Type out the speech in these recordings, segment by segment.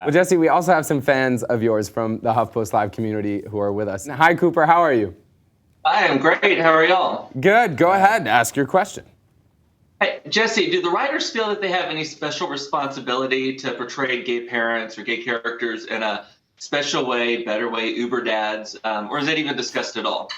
Well, Jesse, we also have some fans of yours from the HuffPost Live community who are with us. Hi, Cooper. How are you? I am great. How are y'all? Good. Go ahead. Ask your question. Hey, Jesse, do the writers feel that they have any special responsibility to portray gay parents or gay characters in a special way, better way, Uber dads, or is that even discussed at all?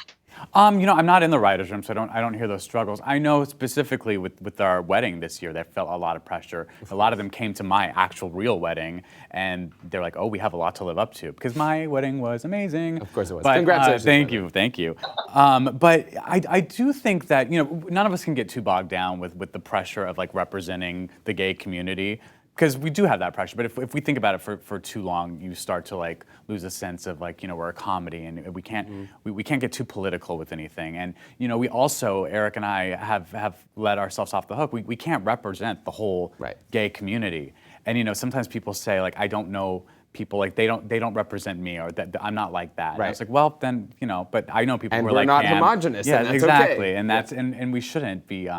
I'm not in the writers' room, so I don't hear those struggles. I know specifically with our wedding this year, that felt a lot of pressure. A lot of them came to my actual real wedding, and they're like, "Oh, we have a lot to live up to," because my wedding was amazing. Of course it was. But, Congratulations. Thank you. But I do think that none of us can get too bogged down with the pressure of like representing the gay community. Because we do have that pressure, but if we think about it for too long, you start to like lose a sense of like we're a comedy and we can't we can't get too political with anything. And we also, Eric and I have let ourselves off the hook. We can't represent the whole gay community. And sometimes people say like I don't know people, like they don't represent me, or that I'm not like that. And I was like, well then but I know people and who are we're like not Cam. homogenous. Yeah, and that's exactly. Okay. And that's and we shouldn't be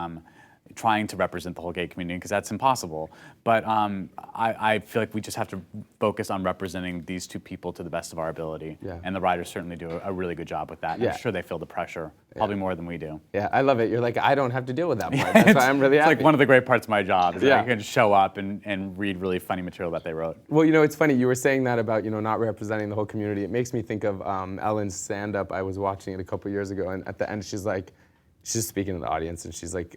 trying to represent the whole gay community, because that's impossible. But I feel like we just have to focus on representing these two people to the best of our ability. Yeah. And the writers certainly do a really good job with that. And I'm sure they feel the pressure, probably more than we do. Yeah, I love it. You're like, I don't have to deal with that part. That's why I'm really happy. It's like one of the great parts of my job is that I can show up and read really funny material that they wrote. Well, it's funny. You were saying that about not representing the whole community. It makes me think of Ellen's stand-up. I was watching it a couple years ago, and at the end, she's speaking to the audience, and she's like,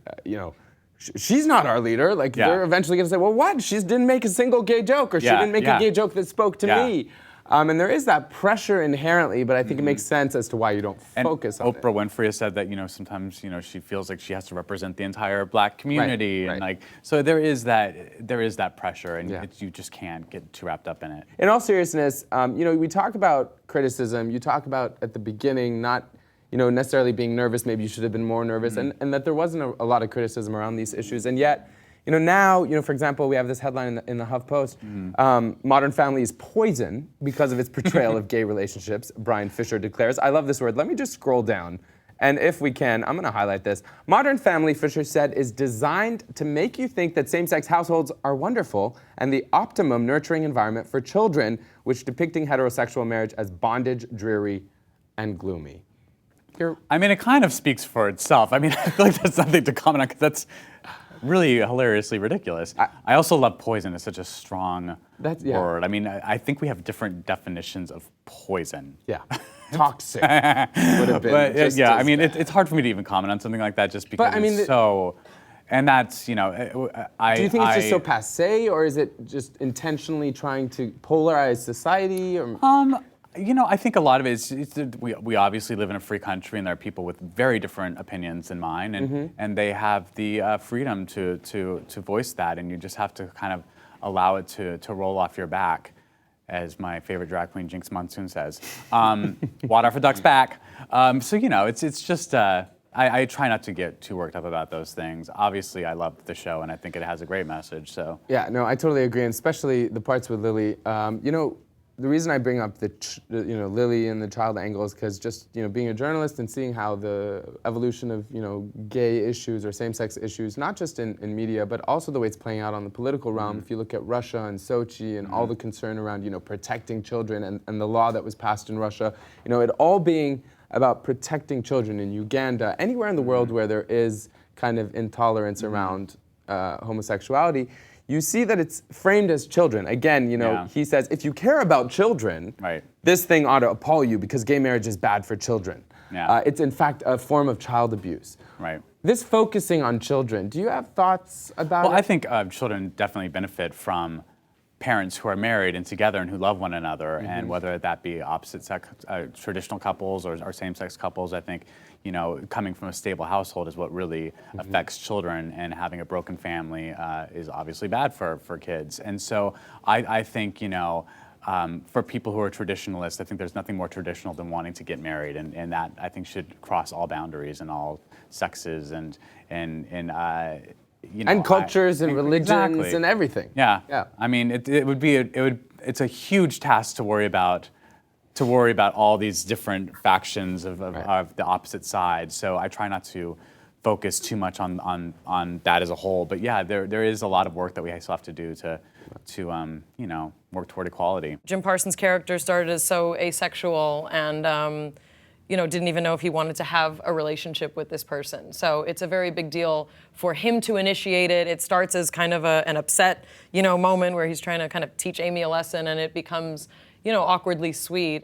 she's not our leader. Like, they're eventually going to say, well, what? She didn't make a single gay joke, or she didn't make a gay joke that spoke to me. And there is that pressure inherently, but I think it makes sense as to why you don't focus on it. Oprah Winfrey has said that sometimes she feels like she has to represent the entire Black community, and like so there is that pressure, and you just can't get too wrapped up in it. In all seriousness, we talk about criticism. You talk about at the beginning not necessarily being nervous. Maybe you should have been more nervous, and that there wasn't a lot of criticism around these issues, and yet. Now, for example, we have this headline in the HuffPost, Modern Family is poison because of its portrayal of gay relationships, Brian Fisher declares. I love this word. Let me just scroll down. And if we can, I'm going to highlight this. Modern Family, Fisher said, is designed to make you think that same-sex households are wonderful and the optimum nurturing environment for children, which depicting heterosexual marriage as bondage, dreary, and gloomy. It kind of speaks for itself. I feel like that's something to comment on, because that's really hilariously ridiculous. I also love poison. It's such a strong word. I think we have different definitions of poison. Yeah. Toxic would have been. But it's hard for me to even comment on something like that, just because it's so. And that's do you think it's just so passé, or is it just intentionally trying to polarize society? Or I think a lot of it is we obviously live in a free country, and there are people with very different opinions than mine, and they have the freedom to voice that, and you just have to kind of allow it to roll off your back, as my favorite drag queen Jinx Monsoon says. Water off a duck's back. It's just I try not to get too worked up about those things. Obviously, I love the show, and I think it has a great message. So yeah, no, I totally agree, and especially the parts with Lily. The reason I bring up the Lily and the child angle is because just being a journalist and seeing how the evolution of gay issues or same-sex issues, not just in media, but also the way it's playing out on the political realm. If you look at Russia and Sochi and all the concern around protecting children and the law that was passed in Russia, it all being about protecting children in Uganda, anywhere in the world where there is kind of intolerance around homosexuality. You see that it's framed as children. Again, he says, if you care about children, this thing ought to appall you because gay marriage is bad for children. It's in fact a form of child abuse. This focusing on children, do you have thoughts about it? Well, I think children definitely benefit from parents who are married and together and who love one another, and whether that be opposite sex, traditional couples or same-sex couples, I think, coming from a stable household is what really affects children, and having a broken family is obviously bad for kids. And so I think, for people who are traditionalists, I think there's nothing more traditional than wanting to get married, and that I think should cross all boundaries and all sexes and cultures and religions and everything. Yeah. It's a huge task to worry about all these different factions of the opposite side. So I try not to focus too much on that as a whole. But yeah, there is a lot of work that we still have to do to work toward equality. Jim Parsons' character started as so asexual and didn't even know if he wanted to have a relationship with this person. So it's a very big deal for him to initiate it. It starts as kind of an upset, moment where he's trying to kind of teach Amy a lesson, and it becomes, awkwardly sweet.